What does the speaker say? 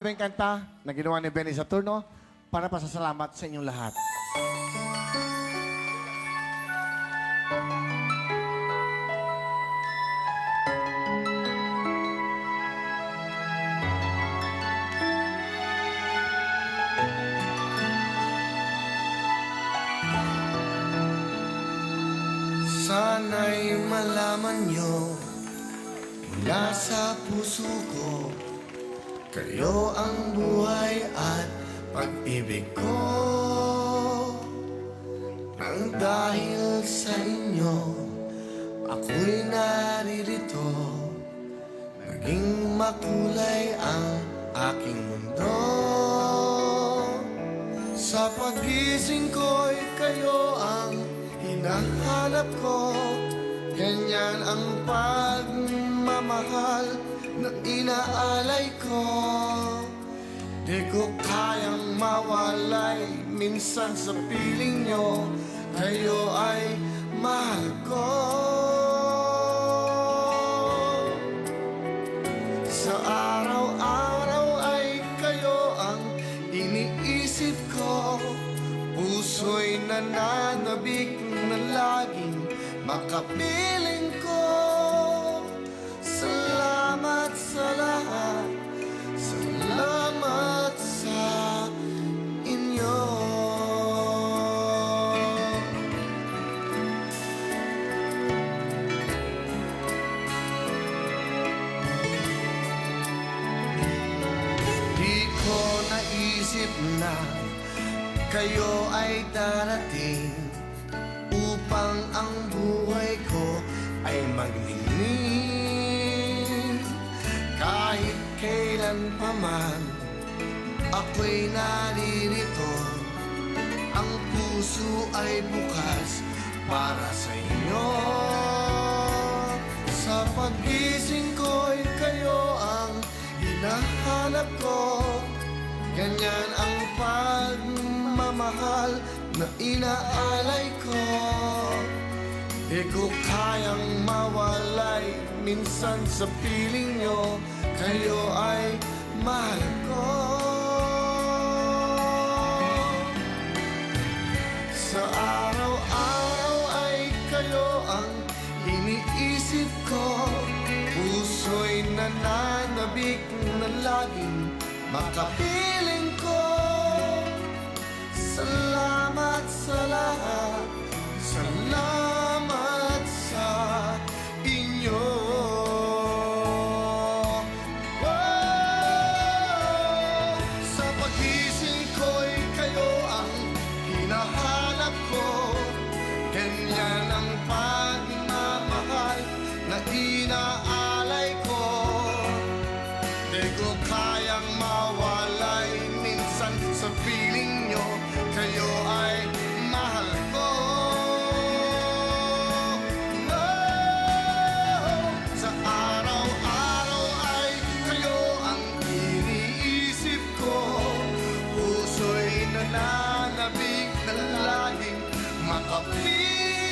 Yung kanta na ginawa ni Benny Saturno para pasasalamat sa inyong lahat. Sana'y malaman nyo mula sa puso ko, kayo ang buhay at pag-ibig ko. Nang dahil sa inyo, ako'y naririto, naging makulay ang aking mundo. Sa pagising ko'y kayo ang hinahanap ko, ganyan ang pagmamahal na inaalay ko. Di ko kayang mawalay minsan sa piling nyo, kayo ay mahal ko. Sa araw-araw ay kayo ang iniisip ko, puso'y nananabik na laging makapiling ko. Salamat sa lahat, salamat sa inyo. Di ko naisip na kayo ay darating upang ang buhay ko ay maglingning. Kahit kailan pa man ako'y naririto, ang puso ay bukas para sa inyo. Sa pagising ko'y kayo ang hinahanap ko, ganyan ang pagmamahal na inaalay ko. Di ko kayang mawalay minsan sa piling nyo, kayo ay mahal ko. Sa araw-araw ay kayo ang iniisip ko, puso'y nananabik na laging makapiling ko. Salamat sa lahat, salamat sa inyo. Sa pagising ko'y kayo ang hinahanap ko, ganyan ang pagmamahal na inaalay ko. Di ko kayang mawalay minsan sa piling nyo, kayo ay mahal ko. No! Sa araw-araw ay kayo ang iniisip ko, puso'y nananabik na laging makapiling